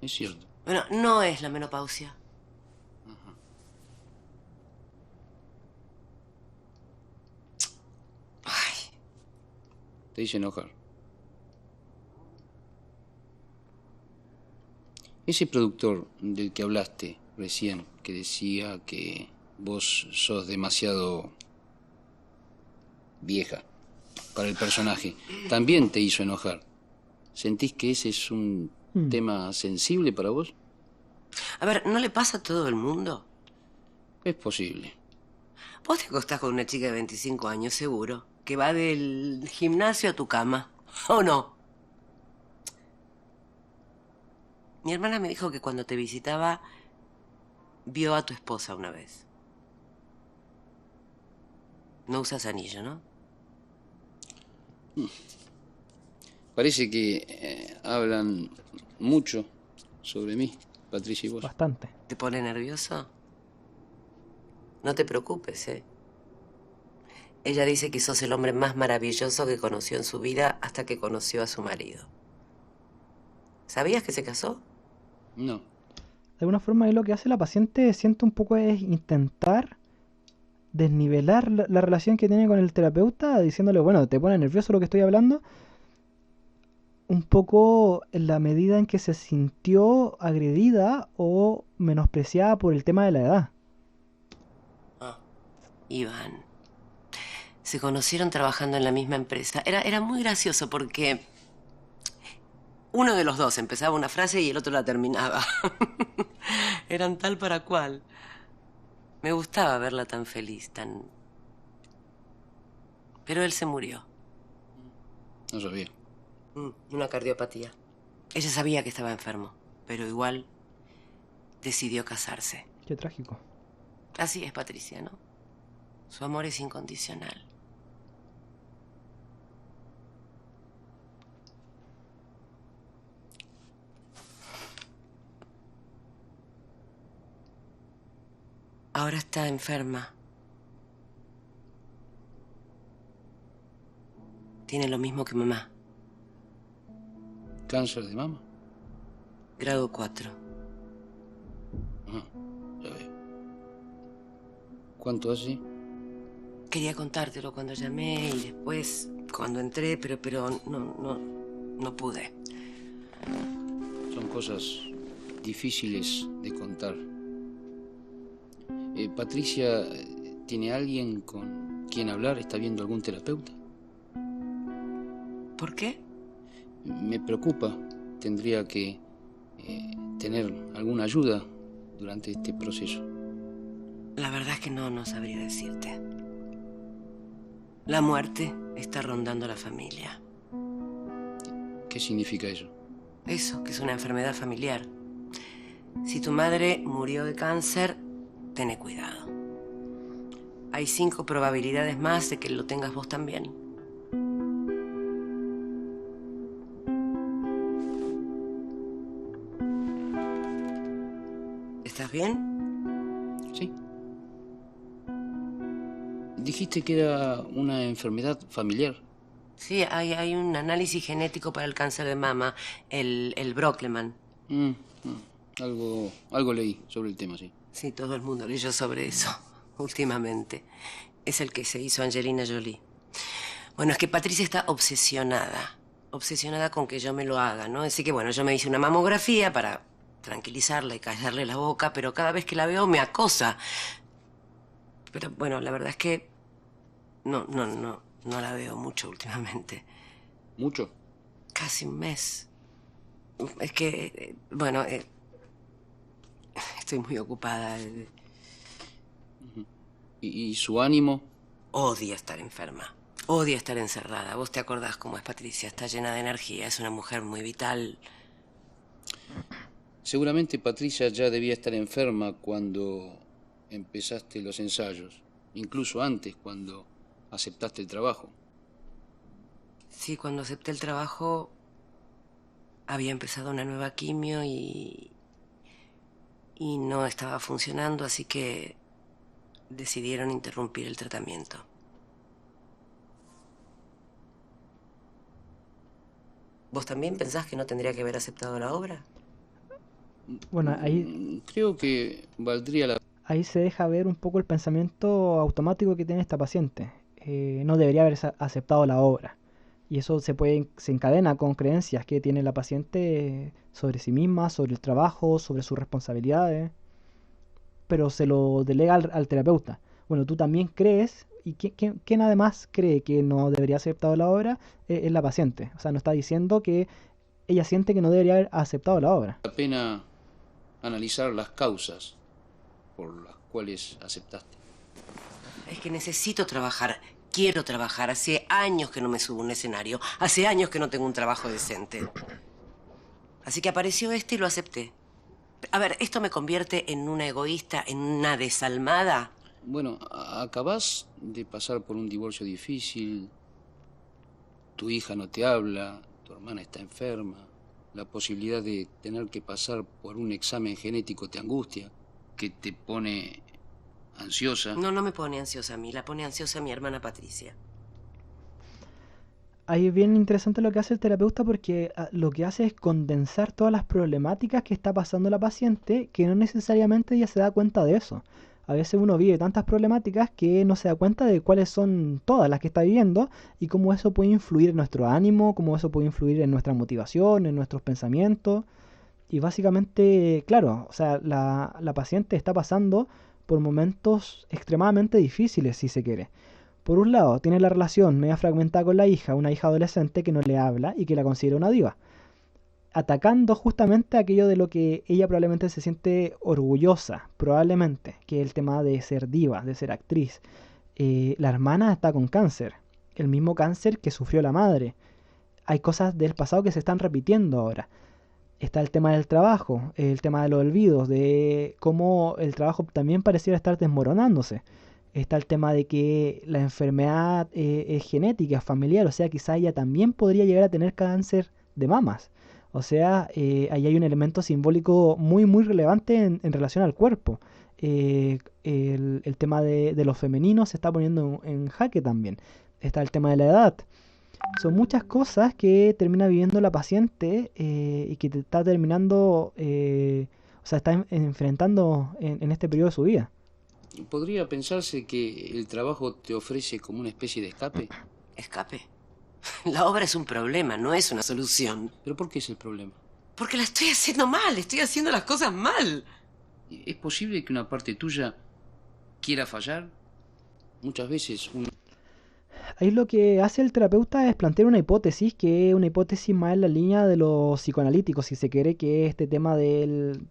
Es cierto. Bueno, no es la menopausia. Ay. Te hice enojar. Ese productor del que hablaste recién, que decía que vos sos demasiado vieja para el personaje, también te hizo enojar. ¿Sentís que ese es un tema sensible para vos? A ver, ¿no le pasa a todo el mundo? Es posible. Vos te acostás con una chica de 25 años, seguro, que va del gimnasio a tu cama, ¿o no? Mi hermana me dijo que cuando te visitaba, vio a tu esposa una vez. No usas anillo, ¿no? Parece que hablan mucho sobre mí, Patricia y vos. Bastante. ¿Te pone nervioso? No te preocupes, ¿eh? Ella dice que sos el hombre más maravilloso que conoció en su vida hasta que conoció a su marido. ¿Sabías que se casó? No. De alguna forma ahí lo que hace la paciente, siento un poco, es intentar desnivelar la relación que tiene con el terapeuta, diciéndole, bueno, te pone nervioso lo que estoy hablando, un poco en la medida en que se sintió agredida o menospreciada por el tema de la edad. Iván. Se conocieron trabajando en la misma empresa. Era muy gracioso porque uno de los dos empezaba una frase y el otro la terminaba. Eran tal para cual. Me gustaba verla tan feliz, tan... Pero él se murió. No sabía. Una cardiopatía. Ella sabía que estaba enfermo, pero igual decidió casarse. Qué trágico. Así es, Patricia, ¿no? Su amor es incondicional. Ahora está enferma. Tiene lo mismo que mamá. ¿Cáncer de mama? Grado 4. Ya veo. ¿Cuánto hace? Quería contártelo cuando llamé y después cuando entré, pero no pude. Son cosas difíciles de contar. Patricia, ¿tiene alguien con quien hablar? ¿Está viendo algún terapeuta? ¿Por qué? Me preocupa. Tendría que tener alguna ayuda durante este proceso. La verdad es que no sabría decirte. La muerte está rondando la familia. ¿Qué significa eso? Eso, que es una enfermedad familiar. Si tu madre murió de cáncer, ten cuidado. Hay 5 probabilidades más de que lo tengas vos también. ¿Estás bien? Sí. Dijiste que era una enfermedad familiar. Sí, hay un análisis genético para el cáncer de mama, el Brockleman. Algo leí sobre el tema, sí. Sí, todo el mundo leyó sobre eso. últimamente. Es el que se hizo Angelina Jolie. Bueno, es que Patricia está obsesionada con que yo me lo haga, ¿no? Así que, bueno, yo me hice una mamografía para tranquilizarla y callarle la boca, pero cada vez que la veo me acosa. Pero, bueno, la verdad es que no la veo mucho últimamente. ¿Mucho? Casi un mes. Es que, bueno, estoy muy ocupada. ¿Y su ánimo? Odia estar enferma. Odia estar encerrada. Vos te acordás cómo es Patricia. Está llena de energía. Es una mujer muy vital. Seguramente Patricia ya debía estar enferma cuando empezaste los ensayos. Incluso antes, cuando aceptaste el trabajo. Sí, cuando acepté el trabajo había empezado una nueva quimio y no estaba funcionando, así que decidieron interrumpir el tratamiento. ¿Vos también pensás que no tendría que haber aceptado la obra? Bueno, ahí, Creo que valdría la... ahí se deja ver un poco el pensamiento automático que tiene esta paciente. No debería haber aceptado la obra. Y eso se encadena con creencias que tiene la paciente sobre sí misma, sobre el trabajo, sobre sus responsabilidades, pero se lo delega al terapeuta. Bueno, tú también crees, y quién además cree que no debería haber aceptado la obra es la paciente. O sea, no está diciendo que ella siente que no debería haber aceptado la obra. pena analizar las causas por las cuales aceptaste. Es que necesito trabajar. Quiero trabajar. Hace años que no me subo a un escenario. Hace años que no tengo un trabajo decente. Así que apareció este y lo acepté. A ver, ¿esto me convierte en una egoísta, en una desalmada? Bueno, acabás de pasar por un divorcio difícil, tu hija no te habla, tu hermana está enferma, la posibilidad de tener que pasar por un examen genético te angustia, que te pone ansiosa. No me pone ansiosa a mí, la pone ansiosa a mi hermana Patricia. Ahí es bien interesante lo que hace el terapeuta porque lo que hace es condensar todas las problemáticas que está pasando la paciente, que no necesariamente ella se da cuenta de eso. A veces uno vive tantas problemáticas que no se da cuenta de cuáles son todas las que está viviendo y cómo eso puede influir en nuestro ánimo, cómo eso puede influir en nuestra motivación, en nuestros pensamientos. Y básicamente, claro, o sea, la paciente está pasando por momentos extremadamente difíciles, si se quiere. Por un lado, tiene la relación media fragmentada con la hija, una hija adolescente que no le habla y que la considera una diva, atacando justamente aquello de lo que ella probablemente se siente orgullosa, probablemente, que es el tema de ser diva, de ser actriz. La hermana está con cáncer, el mismo cáncer que sufrió la madre. Hay cosas del pasado que se están repitiendo ahora. Está el tema del trabajo, el tema de los olvidos, de cómo el trabajo también pareciera estar desmoronándose. Está el tema de que la enfermedad es genética, es familiar, o sea, quizá ella también podría llegar a tener cáncer de mamas. O sea, ahí hay un elemento simbólico muy, muy relevante en relación al cuerpo. El tema de los femeninos se está poniendo en jaque también. Está el tema de la edad. Son muchas cosas que termina viviendo la paciente y que te está terminando, o sea, está enfrentando en este periodo de su vida. ¿Podría pensarse que el trabajo te ofrece como una especie de escape? ¿Escape? La obra es un problema, no es una solución. ¿Pero por qué es el problema? Porque la estoy haciendo mal, estoy haciendo las cosas mal. ¿Es posible que una parte tuya quiera fallar? Muchas veces uno... Ahí lo que hace el terapeuta es plantear una hipótesis, que es una hipótesis más en la línea de los psicoanalíticos, si se quiere, que es este tema del,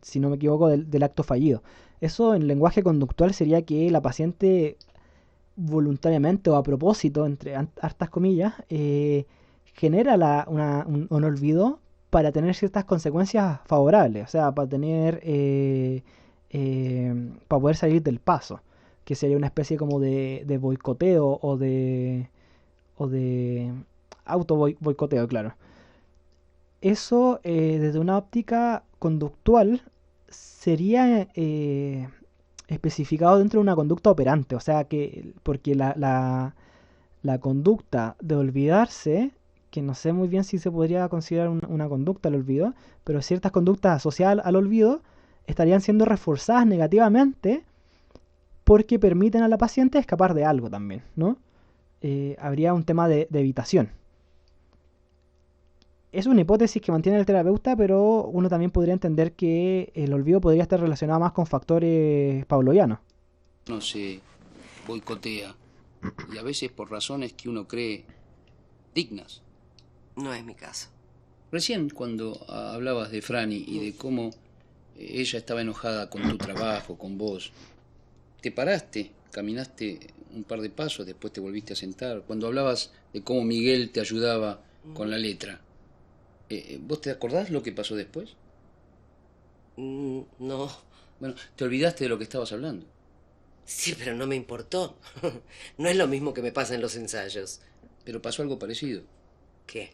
si no me equivoco, del acto fallido. Eso en lenguaje conductual sería que la paciente voluntariamente o a propósito, entre hartas comillas, genera un olvido para tener ciertas consecuencias favorables, o sea, para tener, para poder salir del paso, que sería una especie como de boicoteo o de auto boicoteo, claro. Eso desde una óptica conductual sería especificado dentro de una conducta operante, o sea que porque la conducta de olvidarse, que no sé muy bien si se podría considerar una conducta al olvido, pero ciertas conductas asociadas al olvido estarían siendo reforzadas negativamente porque permiten a la paciente escapar de algo también, ¿no? Habría un tema de evitación. Es una hipótesis que mantiene el terapeuta, pero uno también podría entender que el olvido podría estar relacionado más con factores pavlovianos. No se boicotea, y a veces por razones que uno cree dignas. No es mi caso. Recién cuando hablabas de Franny y de cómo ella estaba enojada con tu trabajo, con vos, te paraste, caminaste un par de pasos, después te volviste a sentar. Cuando hablabas de cómo Miguel te ayudaba con la letra, ¿vos te acordás lo que pasó después? No. Bueno, te olvidaste de lo que estabas hablando. Sí, pero no me importó. No es lo mismo que me pasa en los ensayos. Pero pasó algo parecido. ¿Qué?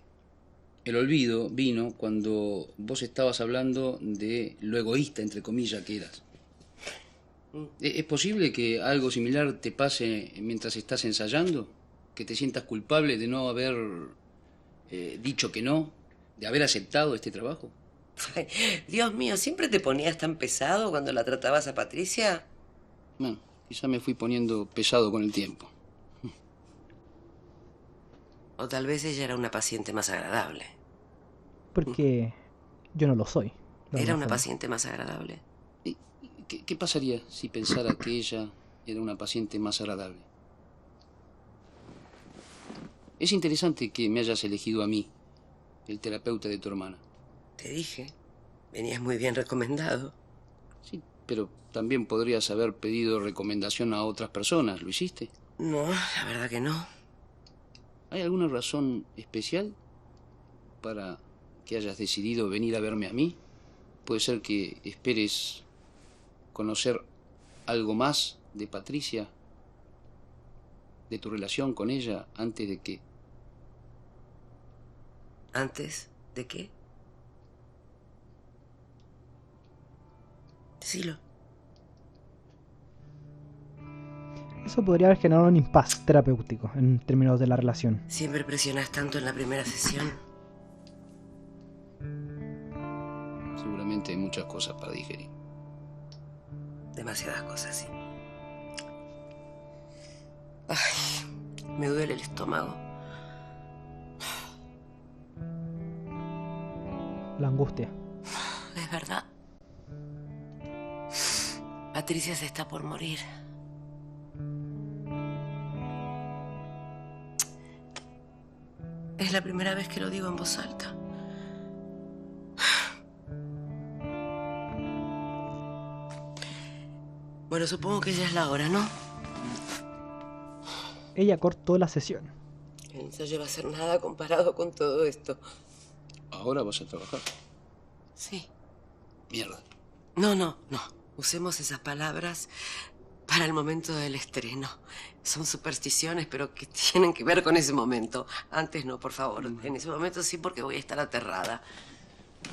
El olvido vino cuando vos estabas hablando de lo egoísta, entre comillas, que eras. ¿Es posible que algo similar te pase mientras estás ensayando? ¿Que te sientas culpable de no haber dicho que no? ¿De haber aceptado este trabajo? Ay, Dios mío, ¿siempre te ponías tan pesado cuando la tratabas a Patricia? Bueno, quizá me fui poniendo pesado con el tiempo. O tal vez ella era una paciente más agradable. Porque yo no lo soy. ¿Era una paciente más agradable? ¿Y qué pasaría si pensara que ella era una paciente más agradable? Es interesante que me hayas elegido a mí, el terapeuta de tu hermana. Te dije, venías muy bien recomendado. Sí, pero también podrías haber pedido recomendación a otras personas. ¿Lo hiciste? No, la verdad que no. ¿Hay alguna razón especial para que hayas decidido venir a verme a mí? ¿Puede ser que esperes conocer algo más de Patricia, de tu relación con ella, antes de que... ¿Antes de qué? Decilo. Eso podría haber generado un impasse terapéutico en términos de la relación. ¿Siempre presionas tanto en la primera sesión? Seguramente hay muchas cosas para digerir. Demasiadas cosas, sí. Ay, me duele el estómago. La angustia. Es verdad. Patricia se está por morir. Es la primera vez que lo digo en voz alta. Bueno, supongo que ya es la hora, ¿no? Ella cortó la sesión. El ensayo va a ser nada comparado con todo esto. ¿Ahora vas a trabajar? Sí. Mierda. No. Usemos esas palabras para el momento del estreno. Son supersticiones, pero que tienen que ver con ese momento. Antes no, por favor. En ese momento sí, porque voy a estar aterrada.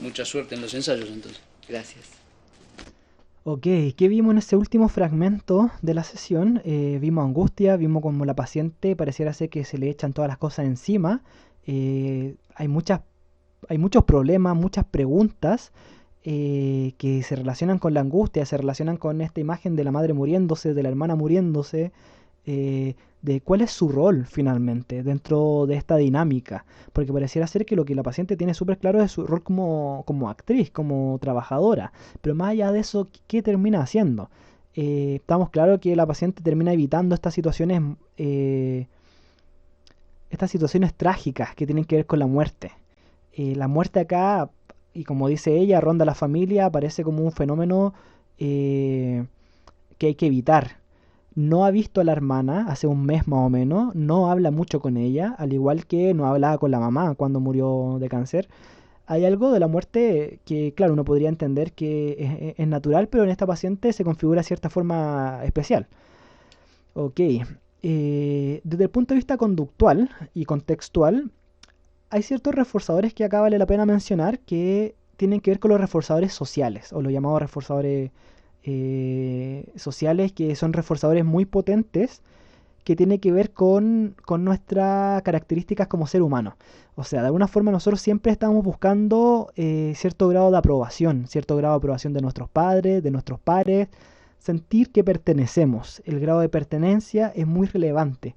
Mucha suerte en los ensayos, entonces. Gracias. Ok, ¿qué vimos en ese último fragmento de la sesión? Vimos angustia, vimos como la paciente pareciera ser que se le echan todas las cosas encima. Hay muchos problemas, muchas preguntas que se relacionan con la angustia, se relacionan con esta imagen de la madre muriéndose, de la hermana muriéndose, de cuál es su rol finalmente dentro de esta dinámica. Porque pareciera ser que lo que la paciente tiene súper claro es su rol como actriz, como trabajadora. Pero más allá de eso, ¿qué termina haciendo? Estamos claros que la paciente termina evitando estas situaciones trágicas que tienen que ver con la muerte. La muerte acá, y como dice ella, ronda la familia, aparece como un fenómeno que hay que evitar. No ha visto a la hermana hace un mes más o menos, no habla mucho con ella, al igual que no hablaba con la mamá cuando murió de cáncer. Hay algo de la muerte que, claro, uno podría entender que es natural, pero en esta paciente se configura de cierta forma especial. Ok, desde el punto de vista conductual y contextual, hay ciertos reforzadores que acá vale la pena mencionar que tienen que ver con los reforzadores sociales, o los llamados reforzadores sociales, que son reforzadores muy potentes que tienen que ver con nuestras características como ser humano. O sea, de alguna forma nosotros siempre estamos buscando cierto grado de aprobación de nuestros padres, de nuestros pares, sentir que pertenecemos. El grado de pertenencia es muy relevante.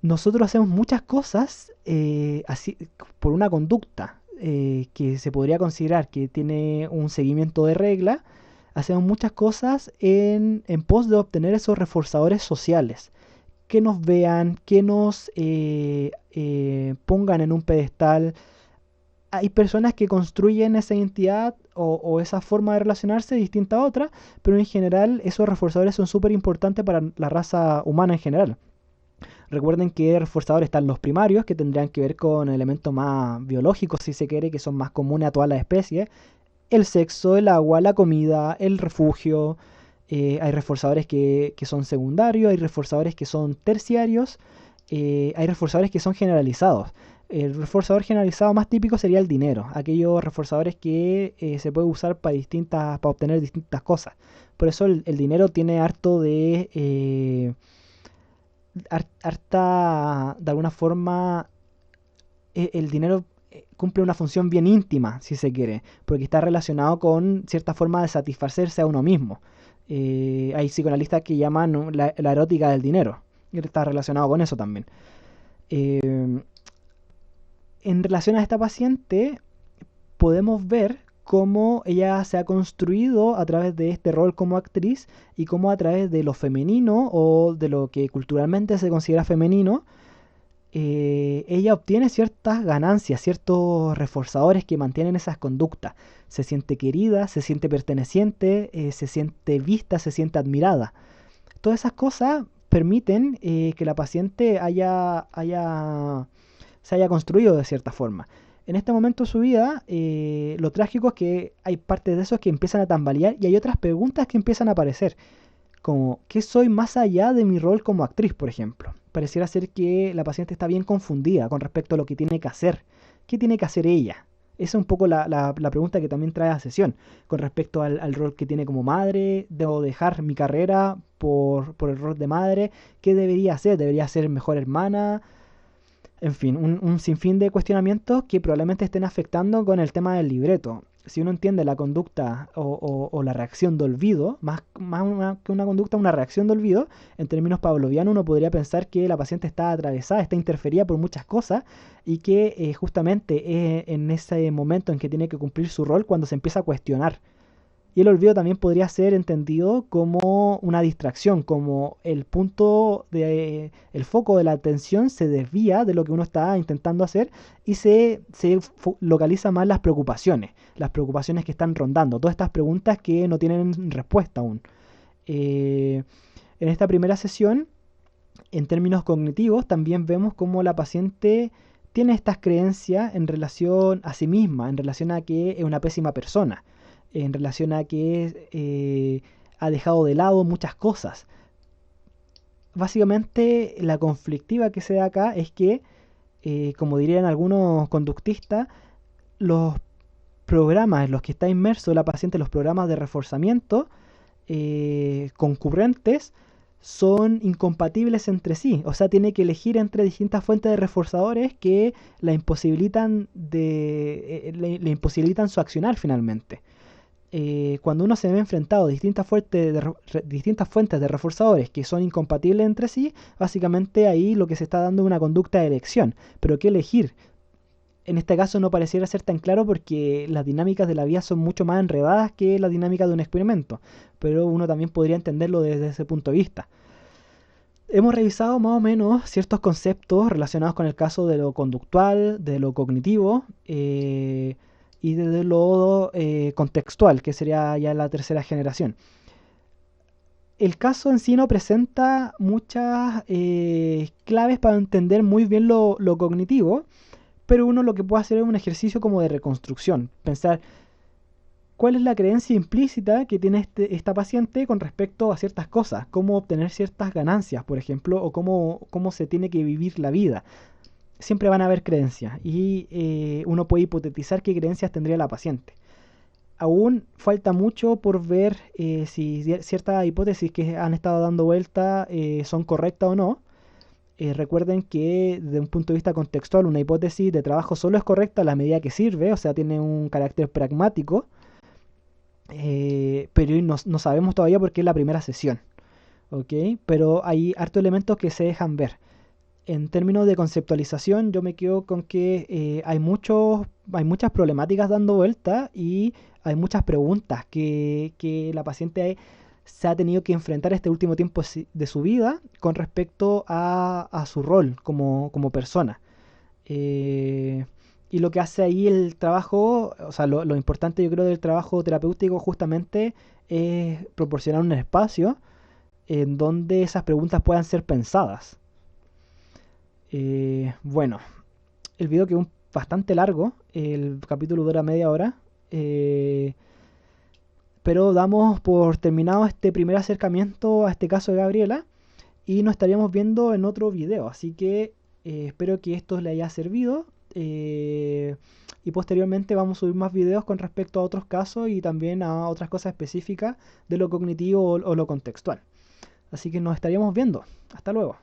Nosotros hacemos muchas cosas así, por una conducta que se podría considerar que tiene un seguimiento de regla. Hacemos muchas cosas en pos de obtener esos reforzadores sociales. Que nos vean, que nos pongan en un pedestal. Hay personas que construyen esa identidad o esa forma de relacionarse distinta a otra, pero en general esos reforzadores son súper importantes para la raza humana en general. Recuerden que reforzadores están los primarios, que tendrían que ver con elementos más biológicos, si se quiere, que son más comunes a todas las especies. El sexo, el agua, la comida, el refugio. Hay reforzadores que son secundarios, hay reforzadores que son terciarios, hay reforzadores que son generalizados. El reforzador generalizado más típico sería el dinero, aquellos reforzadores que se puede usar para obtener distintas cosas. Por eso el dinero tiene harto harta, de alguna forma, el dinero cumple una función bien íntima, si se quiere, porque está relacionado con cierta forma de satisfacerse a uno mismo. Hay psicoanalistas que llaman, ¿no?, la erótica del dinero, y está relacionado con eso también. Eh, en relación a esta paciente, podemos ver cómo ella se ha construido a través de este rol como actriz y cómo a través de lo femenino o de lo que culturalmente se considera femenino, ella obtiene ciertas ganancias, ciertos reforzadores que mantienen esas conductas. Se siente querida, se siente perteneciente, se siente vista, se siente admirada. Todas esas cosas permiten que la paciente se haya construido de cierta forma. En este momento de su vida, lo trágico es que hay partes de esos que empiezan a tambalear y hay otras preguntas que empiezan a aparecer. Como, ¿qué soy más allá de mi rol como actriz, por ejemplo? Pareciera ser que la paciente está bien confundida con respecto a lo que tiene que hacer. ¿Qué tiene que hacer ella? Esa es un poco la pregunta que también trae a sesión. Con respecto al rol que tiene como madre, ¿debo dejar mi carrera por el rol de madre? ¿Qué debería hacer? ¿Debería ser mejor hermana? En fin, un sinfín de cuestionamientos que probablemente estén afectando con el tema del libreto. Si uno entiende la conducta o la reacción de olvido, más que una conducta, una reacción de olvido, en términos pavlovianos uno podría pensar que la paciente está atravesada, está interferida por muchas cosas y que justamente es en ese momento en que tiene que cumplir su rol cuando se empieza a cuestionar. Y el olvido también podría ser entendido como una distracción, como el foco de la atención se desvía de lo que uno está intentando hacer y se localiza más las preocupaciones que están rondando, todas estas preguntas que no tienen respuesta aún. En esta primera sesión, en términos cognitivos, también vemos cómo la paciente tiene estas creencias en relación a sí misma, en relación a que es una pésima persona, en relación a que ha dejado de lado muchas cosas. Básicamente la conflictiva que se da acá es que, como dirían algunos conductistas, los programas en los que está inmerso la paciente, los programas de reforzamiento concurrentes, son incompatibles entre sí. O sea, tiene que elegir entre distintas fuentes de reforzadores que la imposibilitan le imposibilitan su accionar finalmente. Cuando uno se ve enfrentado a distintas fuentes de reforzadores que son incompatibles entre sí, básicamente ahí lo que se está dando es una conducta de elección. Pero ¿qué elegir? En este caso no pareciera ser tan claro porque las dinámicas de la vida son mucho más enredadas que la dinámica de un experimento. Pero uno también podría entenderlo desde ese punto de vista. Hemos revisado más o menos ciertos conceptos relacionados con el caso de lo conductual, de lo cognitivo, y desde lo contextual, que sería ya la tercera generación. El caso en sí no presenta muchas claves para entender muy bien lo cognitivo, pero uno lo que puede hacer es un ejercicio como de reconstrucción, pensar cuál es la creencia implícita que tiene esta paciente con respecto a ciertas cosas, cómo obtener ciertas ganancias, por ejemplo, o cómo se tiene que vivir la vida. Siempre van a haber creencias y uno puede hipotetizar qué creencias tendría la paciente. Aún falta mucho por ver si ciertas hipótesis que han estado dando vuelta son correctas o no. Recuerden que desde un punto de vista contextual una hipótesis de trabajo solo es correcta a la medida que sirve, o sea, tiene un carácter pragmático. pero no sabemos todavía porque es la primera sesión, ¿ok? Pero hay hartos elementos que se dejan ver. En términos de conceptualización, yo me quedo con que hay muchas problemáticas dando vuelta y hay muchas preguntas que la paciente se ha tenido que enfrentar este último tiempo de su vida con respecto a su rol como persona. Eh, y lo que hace ahí el trabajo, o sea, lo importante yo creo del trabajo terapéutico justamente es proporcionar un espacio en donde esas preguntas puedan ser pensadas. Bueno, el video quedó bastante largo, el capítulo dura media hora, pero damos por terminado este primer acercamiento a este caso de Gabriela y nos estaríamos viendo en otro video, así que espero que esto le haya servido y posteriormente vamos a subir más videos con respecto a otros casos y también a otras cosas específicas de lo cognitivo o lo contextual. Así que nos estaríamos viendo. Hasta luego.